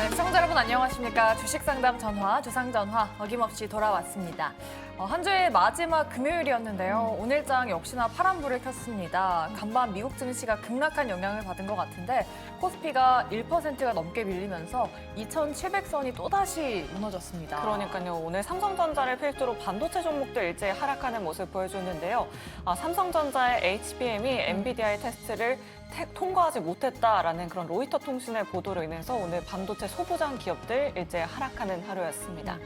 시청자 여러분 안녕하십니까. 주식상담 전화, 주상전화 어김없이 돌아왔습니다. 한 주의 마지막 금요일이었는데요. 오늘장 역시나 파란불을 켰습니다. 간밤 미국 증시가 급락한 영향을 받은 것 같은데 코스피가 1%가 넘게 밀리면서 2,700선이 또다시 무너졌습니다. 그러니까요. 오늘 삼성전자를 필두로 반도체 종목도 일제히 하락하는 모습 보여줬는데요. 삼성전자의 HBM이 엔비디아의 테스트를 통과하지 못했다라는 그런 로이터 통신의 보도로 인해서 오늘 반도체 소부장 기업들 일제히 하락하는 하루였습니다.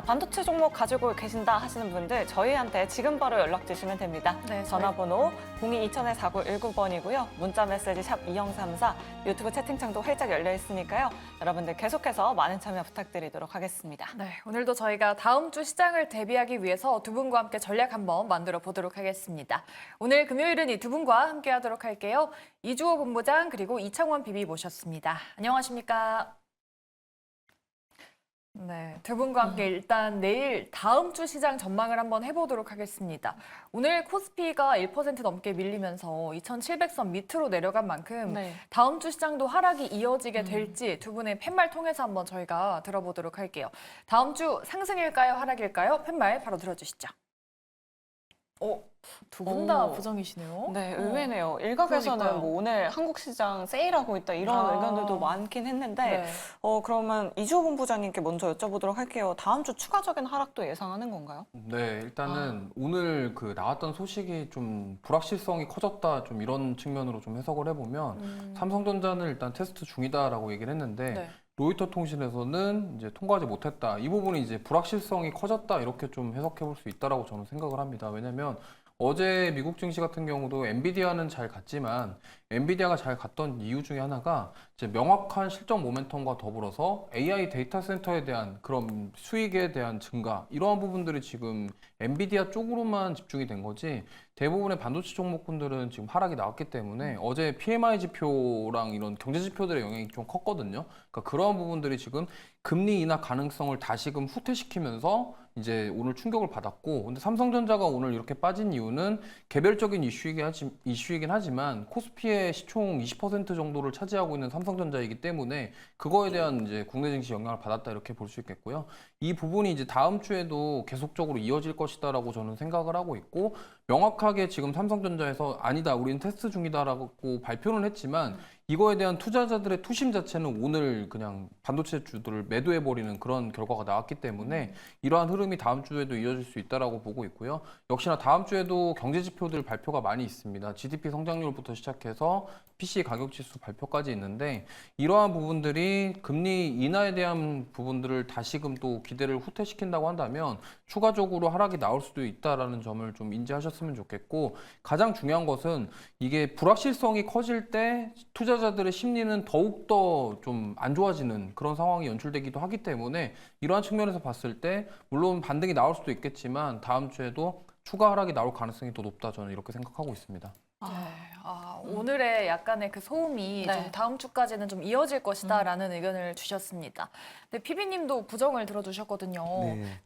반도체 종목 가지고 계신다 하시는 분들 저희한테 지금 바로 연락 주시면 됩니다. 네, 전화번호 02-2000-4919번이고요. 문자 메시지 샵 2034, 유튜브 채팅창도 활짝 열려 있으니까요. 여러분들 계속해서 많은 참여 부탁드리도록 하겠습니다. 네, 오늘도 저희가 다음 주 시장을 대비하기 위해서 두 분과 함께 전략 한번 만들어 보도록 하겠습니다. 오늘 금요일은 이 두 분과 함께 하도록 할게요. 이주호 본부장 그리고 이창원 BB 모셨습니다. 안녕하십니까? 네, 두 분과 함께 일단 내일 다음 주 시장 전망을 한번 해보도록 하겠습니다. 오늘 코스피가 1% 넘게 밀리면서 2,700선 밑으로 내려간 만큼 다음 주 시장도 하락이 이어지게 될지 두 분의 팻말 통해서 한번 저희가 들어보도록 할게요. 다음 주 상승일까요? 하락일까요? 팻말 바로 들어주시죠. 두 분 다 부정이시네요. 네, 의외네요. 일각에서는 그러니까요. 뭐 오늘 한국 시장 세일하고 있다 이런 의견들도 많긴 했는데 그러면 이주호 본부장님께 먼저 여쭤보도록 할게요. 다음 주 추가적인 하락도 예상하는 건가요? 네, 일단은 오늘 그 나왔던 소식이 좀 불확실성이 커졌다 좀 이런 측면으로 좀 해석을 해보면 삼성전자는 일단 테스트 중이다라고 얘기를 했는데 로이터 통신에서는 이제 통과하지 못했다. 이 부분이 이제 불확실성이 커졌다 이렇게 좀 해석해 볼 수 있다라고 저는 생각을 합니다. 왜냐면 어제 미국 증시 같은 경우도 엔비디아는 잘 갔지만 엔비디아가 잘 갔던 이유 중에 하나가 이제 명확한 실적 모멘텀과 더불어서 AI 데이터 센터에 대한 그런 수익에 대한 증가 이러한 부분들이 지금 엔비디아 쪽으로만 집중이 된 거지 대부분의 반도체 종목군들은 지금 하락이 나왔기 때문에 어제 PMI 지표랑 이런 경제 지표들의 영향이 좀 컸거든요. 그러니까 그러한 부분들이 지금 금리 인하 가능성을 다시금 후퇴시키면서 이제 오늘 충격을 받았고, 근데 삼성전자가 오늘 이렇게 빠진 이유는 개별적인 이슈이긴 하지만 코스피의 시총 20% 정도를 차지하고 있는 삼성전자이기 때문에 그거에 대한 이제 국내 증시 영향을 받았다 이렇게 볼 수 있겠고요. 이 부분이 이제 다음 주에도 계속적으로 이어질 것이다라고 저는 생각을 하고 있고, 명확하게 지금 삼성전자에서 아니다, 우리는 테스트 중이다라고 발표는 했지만 이거에 대한 투자자들의 투심 자체는 오늘 그냥 반도체 주들을 매도해버리는 그런 결과가 나왔기 때문에 이러한 흐름이 다음 주에도 이어질 수 있다라고 보고 있고요. 역시나 다음 주에도 경제 지표들 발표가 많이 있습니다. GDP 성장률부터 시작해서 PC 가격 지수 발표까지 있는데 이러한 부분들이 금리 인하에 대한 부분들을 다시금 또 기대를 후퇴시킨다고 한다면 추가적으로 하락이 나올 수도 있다라는 점을 좀 인지하셨으면 좋겠고, 가장 중요한 것은 이게 불확실성이 커질 때 투자자들의 심리는 더욱더 좀 안 좋아지는 그런 상황이 연출되기도 하기 때문에 이러한 측면에서 봤을 때 물론 반등이 나올 수도 있겠지만 다음 주에도 추가 하락이 나올 가능성이 더 높다, 저는 이렇게 생각하고 있습니다. 오늘의 약간의 그 소음이 좀 다음 주까지는 좀 이어질 것이다라는 의견을 주셨습니다. 근데 PB님도 부정을 들어주셨거든요.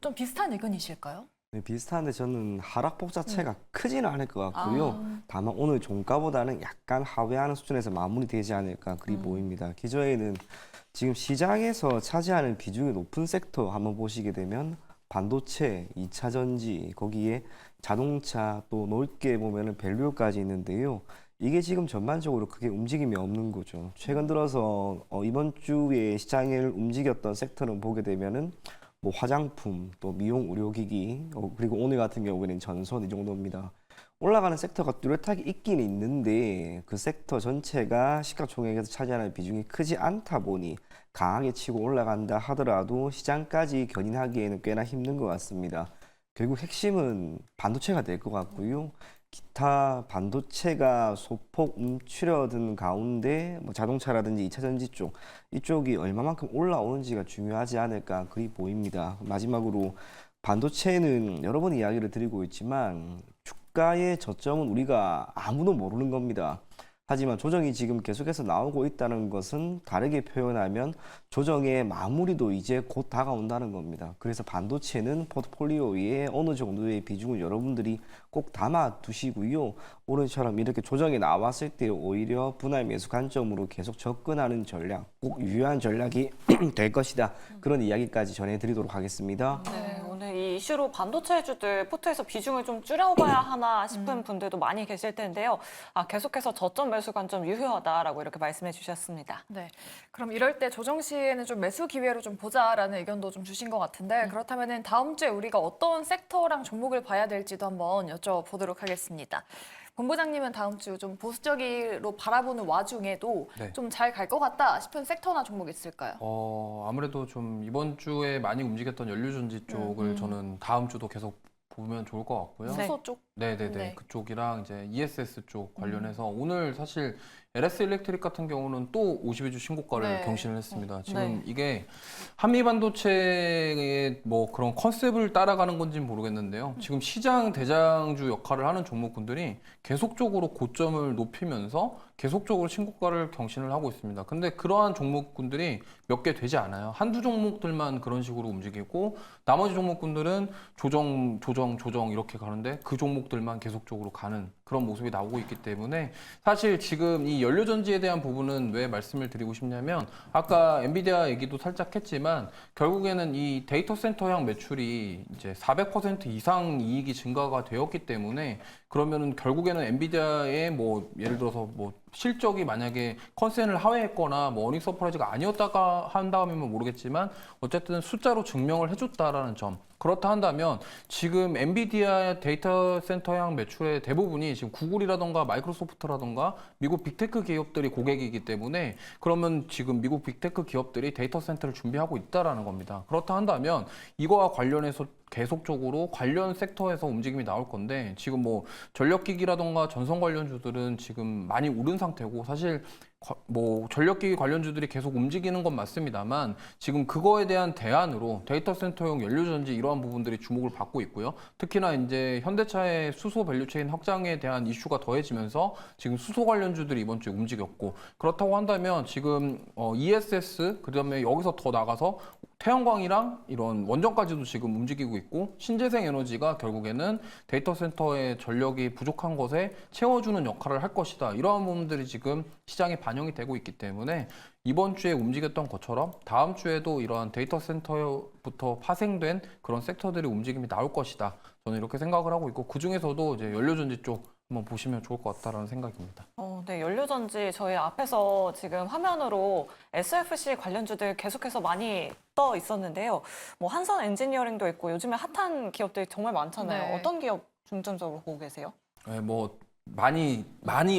좀 비슷한 의견이실까요? 네, 비슷한데 저는 하락폭 자체가 크지는 않을 것 같고요. 다만 오늘 종가보다는 약간 하회하는 수준에서 마무리되지 않을까 그리 보입니다. 기저에는 지금 시장에서 차지하는 비중이 높은 섹터 한번 보시게 되면 반도체, 2차 전지, 거기에 자동차, 또 넓게 보면은 밸류까지 있는데요. 이게 지금 전반적으로 크게 움직임이 없는 거죠. 최근 들어서 이번 주에 시장을 움직였던 섹터는 보게 되면은 뭐 화장품, 또 미용 의료기기, 그리고 오늘 같은 경우에는 전선 이 정도입니다. 올라가는 섹터가 뚜렷하게 있긴 있는데 그 섹터 전체가 시가총액에서 차지하는 비중이 크지 않다 보니 강하게 치고 올라간다 하더라도 시장까지 견인하기에는 꽤나 힘든 것 같습니다. 결국 핵심은 반도체가 될 것 같고요. 기타 반도체가 소폭 움츠려든 가운데 뭐 자동차라든지 2차 전지 쪽 이쪽이 얼마만큼 올라오는지가 중요하지 않을까 그리 보입니다. 마지막으로 반도체는 여러 번 이야기를 드리고 있지만 주가의 저점은 우리가 아무도 모르는 겁니다. 하지만 조정이 지금 계속해서 나오고 있다는 것은 다르게 표현하면 조정의 마무리도 이제 곧 다가온다는 겁니다. 그래서 반도체는 포트폴리오에 어느 정도의 비중을 여러분들이 꼭 담아 두시고요. 오늘처럼 이렇게 조정이 나왔을 때 오히려 분할 매수 관점으로 계속 접근하는 전략, 꼭 유효한 전략이 될 것이다. 그런 이야기까지 전해드리도록 하겠습니다. 네, 오늘 이 이슈로 반도체주들 포트에서 비중을 좀 줄여봐야 하나 싶은 분들도 많이 계실 텐데요. 계속해서 저점 매수 관점 유효하다라고 이렇게 말씀해 주셨습니다. 네, 그럼 이럴 때 조정 시에는 좀 매수 기회로 좀 보자라는 의견도 좀 주신 것 같은데 그렇다면은 다음 주에 우리가 어떤 섹터랑 종목을 봐야 될지도 한번 여쭤보도록 하겠습니다. 본부장님은 다음 주 좀 보수적으로 바라보는 와중에도 네. 좀 잘 갈 것 같다 싶은 섹터나 종목 있을까요? 아무래도 좀 이번 주에 많이 움직였던 연료전지 쪽을 저는 다음 주도 계속 보면 좋을 것 같고요. 수소 쪽? 네네네. 네. 그쪽이랑 이제 ESS 쪽 관련해서 오늘 사실 LS 일렉트릭 같은 경우는 또 52주 신고가를 네. 경신을 했습니다. 지금 네. 이게 한미 반도체의 뭐 그런 컨셉을 따라가는 건지는 모르겠는데요. 지금 시장 대장주 역할을 하는 종목군들이 계속적으로 고점을 높이면서 계속적으로 신고가를 경신을 하고 있습니다. 근데 그러한 종목군들이 몇 개 되지 않아요. 한두 종목들만 그런 식으로 움직이고 나머지 종목군들은 조정 이렇게 가는데 그 종목들만 계속적으로 가는 그런 모습이 나오고 있기 때문에 사실 지금 이 연료전지에 대한 부분은 왜 말씀을 드리고 싶냐면 아까 엔비디아 얘기도 살짝 했지만 결국에는 이 데이터 센터형 매출이 이제 400% 이상 이익이 증가가 되었기 때문에 그러면은 결국에는 엔비디아의 뭐 예를 들어서 뭐 실적이 만약에 컨센을 하회했거나 뭐 어닝 서프라이즈가 아니었다가 한다면 모르겠지만 어쨌든 숫자로 증명을 해줬다라는 점. 그렇다 한다면 지금 엔비디아 데이터 센터향 매출의 대부분이 지금 구글이라던가 마이크로소프트라던가 미국 빅테크 기업들이 고객이기 때문에 그러면 지금 미국 빅테크 기업들이 데이터 센터를 준비하고 있다라는 겁니다. 그렇다 한다면 이거와 관련해서 계속적으로 관련 섹터에서 움직임이 나올 건데 지금 뭐 전력기기라던가 전선 관련주들은 지금 많이 오른 상태고 사실 뭐 전력기기 관련주들이 계속 움직이는 건 맞습니다만 지금 그거에 대한 대안으로 데이터 센터용 연료전지 이러한 부분들이 주목을 받고 있고요. 특히나 이제 현대차의 수소 밸류체인 확장에 대한 이슈가 더해지면서 지금 수소 관련주들이 이번 주에 움직였고 그렇다고 한다면 지금 ESS 그다음에 여기서 더 나가서 태양광이랑 이런 원전까지도 지금 움직이고 있고 신재생 에너지가 결국에는 데이터 센터의 전력이 부족한 것에 채워주는 역할을 할 것이다. 이러한 부분들이 지금 시장에 반영이 되고 있기 때문에 이번 주에 움직였던 것처럼 다음 주에도 이러한 데이터 센터부터 파생된 그런 섹터들의 움직임이 나올 것이다. 저는 이렇게 생각을 하고 있고 그중에서도 이제 연료전지 쪽 한번 보시면 좋을 것 같다라는 생각입니다. 네, 연료전지 저희 앞에서 지금 화면으로 SFC 관련주들 계속해서 많이 떠 있었는데요. 뭐 한선 엔지니어링도 있고 요즘에 핫한 기업들이 정말 많잖아요. 네. 어떤 기업 중점적으로 보고 계세요? 네, 뭐 많이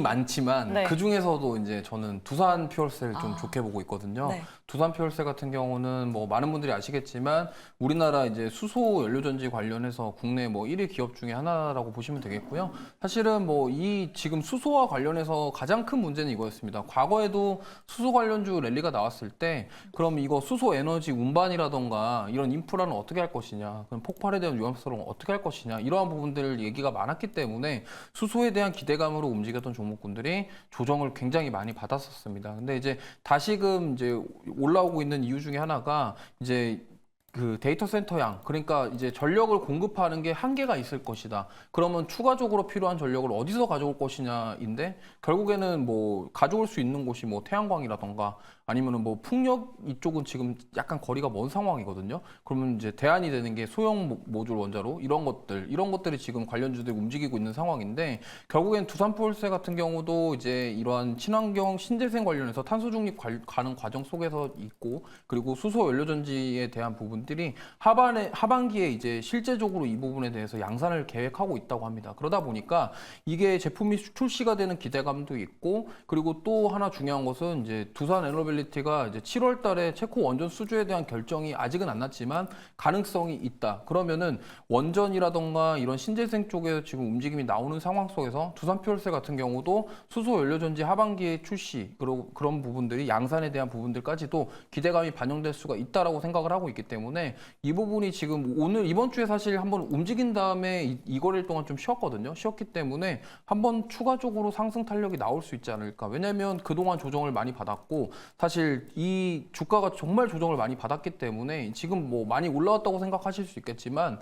많지만 네. 그 중에서도 이제 저는 두산 퓨얼셀 좀 좋게 보고 있거든요. 네. 두산 퓨얼셀 같은 경우는 뭐 많은 분들이 아시겠지만 우리나라 이제 수소 연료전지 관련해서 국내 뭐 1위 기업 중에 하나라고 보시면 되겠고요. 사실은 뭐 이 지금 수소와 관련해서 가장 큰 문제는 이거였습니다. 과거에도 수소 관련주 랠리가 나왔을 때 그럼 이거 수소 에너지 운반이라던가 이런 인프라는 어떻게 할 것이냐, 그럼 폭발에 대한 위험성을 어떻게 할 것이냐 이러한 부분들 얘기가 많았기 때문에 수소에 대한 기대감으로 움직였던 종목군들이 조정을 굉장히 많이 받았었습니다. 근데 이제 다시금 이제 올라오고 있는 이유 중에 하나가 이제 그 데이터 센터양, 그러니까 이제 전력을 공급하는 게 한계가 있을 것이다. 그러면 추가적으로 필요한 전력을 어디서 가져올 것이냐인데 결국에는 뭐 가져올 수 있는 곳이 뭐 태양광이라던가 아니면은 뭐 풍력 이쪽은 지금 약간 거리가 먼 상황이거든요. 그러면 이제 대안이 되는 게 소형 모듈 원자로 이런 것들이 지금 관련주들이 움직이고 있는 상황인데 결국엔 두산폴세 같은 경우도 이제 이러한 친환경 신재생 관련해서 탄소 중립 가는 과정 속에서 있고 그리고 수소 연료전지에 대한 부분들이 하반기에 이제 실제적으로 이 부분에 대해서 양산을 계획하고 있다고 합니다. 그러다 보니까 이게 제품이 출시가 되는 기대감도 있고 그리고 또 하나 중요한 것은 이제 두산 에너빌 모빌리티가 이제 7월 달에 체코 원전 수주에 대한 결정이 아직은 안 났지만 가능성이 있다. 그러면은 원전이라던가 이런 신재생 쪽에 지금 움직임이 나오는 상황 속에서 두산퓨얼셀 같은 경우도 수소 연료전지 하반기에 출시 그리고 그런 부분들이 양산에 대한 부분들까지도 기대감이 반영될 수가 있다라고 생각을 하고 있기 때문에 이 부분이 지금 오늘 이번 주에 사실 한번 움직인 다음에 이 거래일 동안 좀 쉬었거든요. 쉬었기 때문에 한번 추가적으로 상승 탄력이 나올 수 있지 않을까. 왜냐하면 그동안 조정을 많이 받았고 사실 이 주가가 정말 조정을 많이 받았기 때문에 지금 뭐 많이 올라왔다고 생각하실 수 있겠지만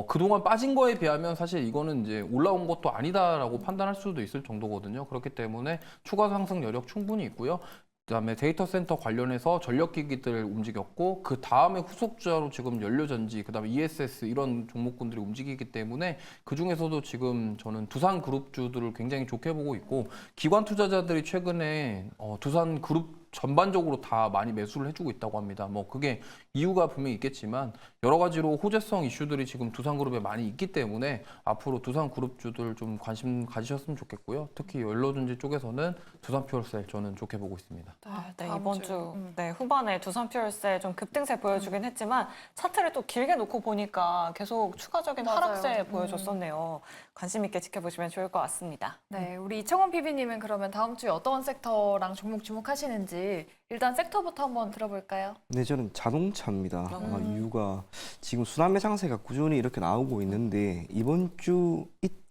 그동안 빠진 거에 비하면 사실 이거는 이제 올라온 것도 아니다라고 판단할 수도 있을 정도거든요. 그렇기 때문에 추가 상승 여력 충분히 있고요. 그다음에 데이터 센터 관련해서 전력기기들 움직였고 그 다음에 후속주자로 지금 연료전지, 그다음에 ESS 이런 종목군들이 움직이기 때문에 그 중에서도 지금 저는 두산그룹주들을 굉장히 좋게 보고 있고 기관 투자자들이 최근에 두산그룹 전반적으로 다 많이 매수를 해주고 있다고 합니다. 뭐 그게 이유가 분명히 있겠지만 여러 가지로 호재성 이슈들이 지금 두산그룹에 많이 있기 때문에 앞으로 두산그룹주들 좀 관심 가지셨으면 좋겠고요. 특히 연료전지 쪽에서는 두산퓨얼셀 저는 좋게 보고 있습니다. 네, 이번 주 후반에 두산퓨얼셀 좀 급등세 보여주긴 했지만 차트를 또 길게 놓고 보니까 계속 추가적인 맞아요. 하락세 보여줬었네요. 관심 있게 지켜보시면 좋을 것 같습니다. 네, 우리 이청원 PB님은 그러면 다음 주에 어떤 섹터랑 종목 주목하시는지 일단 섹터부터 한번 들어볼까요? 네, 저는 자동차입니다. 이유가 지금 순환매 장세가 꾸준히 이렇게 나오고 있는데 이번 주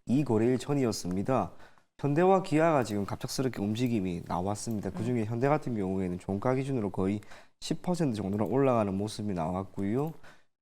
이 거래일 전이었습니다. 현대와 기아가 지금 갑작스럽게 움직임이 나왔습니다. 그중에 현대 같은 경우에는 종가 기준으로 거의 10% 정도나 올라가는 모습이 나왔고요.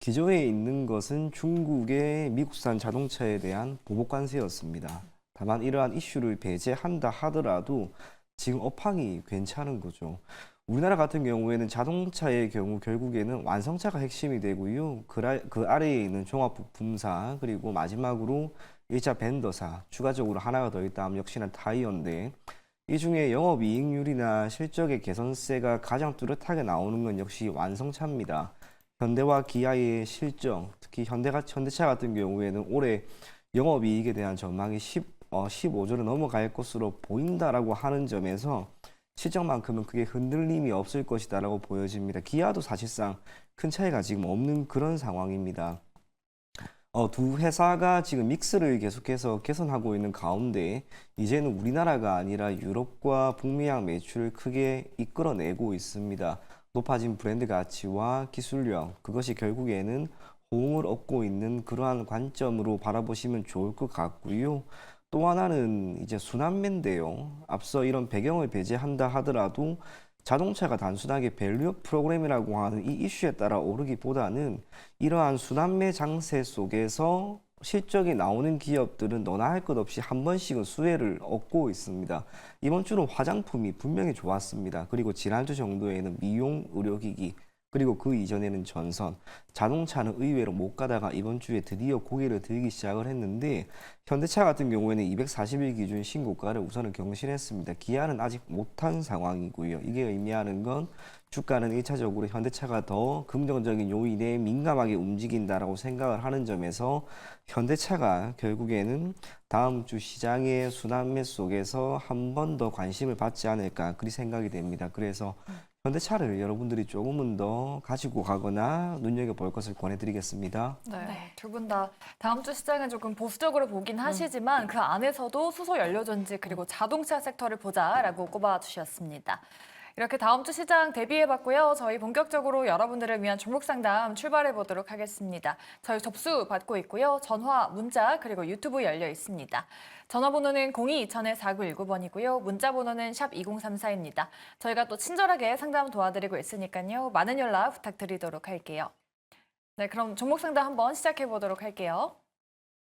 기조에 있는 것은 중국의 미국산 자동차에 대한 보복 관세였습니다. 다만 이러한 이슈를 배제한다 하더라도 지금 업황이 괜찮은 거죠. 우리나라 같은 경우에는 자동차의 경우 결국에는 완성차가 핵심이 되고요. 그 아래에 있는 종합부품사 그리고 마지막으로 1차 벤더사 추가적으로 하나가 더 있다 하면 역시나 타이어인데 이 중에 영업이익률이나 실적의 개선세가 가장 뚜렷하게 나오는 건 역시 완성차입니다. 현대와 기아의 실적, 특히 현대차 같은 경우에는 올해 영업이익에 대한 전망이 15조를 넘어갈 것으로 보인다라고 하는 점에서 실적만큼은 크게 흔들림이 없을 것이다라고 보여집니다. 기아도 사실상 큰 차이가 지금 없는 그런 상황입니다. 두 회사가 지금 믹스를 계속해서 개선하고 있는 가운데 이제는 우리나라가 아니라 유럽과 북미향 매출을 크게 이끌어내고 있습니다. 높아진 브랜드 가치와 기술력, 그것이 결국에는 호응을 얻고 있는 그러한 관점으로 바라보시면 좋을 것 같고요. 또 하나는 이제 순환매인데요. 앞서 이런 배경을 배제한다 하더라도 자동차가 단순하게 밸류업 프로그램이라고 하는 이 이슈에 따라 오르기보다는 이러한 순환매 장세 속에서 실적이 나오는 기업들은 너나 할 것 없이 한 번씩은 수혜를 얻고 있습니다. 이번 주는 화장품이 분명히 좋았습니다. 그리고 지난주 정도에는 미용, 의료기기, 그리고 그 이전에는 전선, 자동차는 의외로 못 가다가 이번 주에 드디어 고개를 들기 시작을 했는데 현대차 같은 경우에는 240일 기준 신고가를 우선은 경신했습니다. 기아는 아직 못한 상황이고요. 이게 의미하는 건 주가는 1차적으로 현대차가 더 긍정적인 요인에 민감하게 움직인다라고 생각을 하는 점에서 현대차가 결국에는 다음 주 시장의 순환매 속에서 한 번 더 관심을 받지 않을까 그리 생각이 됩니다. 그래서 현대차를 여러분들이 조금은 더 가지고 가거나 눈여겨볼 것을 권해드리겠습니다. 네, 두 분 다 다음 주 시장은 조금 보수적으로 보긴 하시지만 그 안에서도 수소 연료전지 그리고 자동차 섹터를 보자라고 꼽아주셨습니다. 이렇게 다음 주 시장 대비해봤고요. 저희 본격적으로 여러분들을 위한 종목 상담 출발해보도록 하겠습니다. 저희 접수 받고 있고요. 전화, 문자, 그리고 유튜브 열려 있습니다. 전화번호는 02-2000-4919번이고요. 문자번호는 샵 2034입니다. 저희가 또 친절하게 상담 도와드리고 있으니까요. 많은 연락 부탁드리도록 할게요. 네, 그럼 종목 상담 한번 시작해보도록 할게요.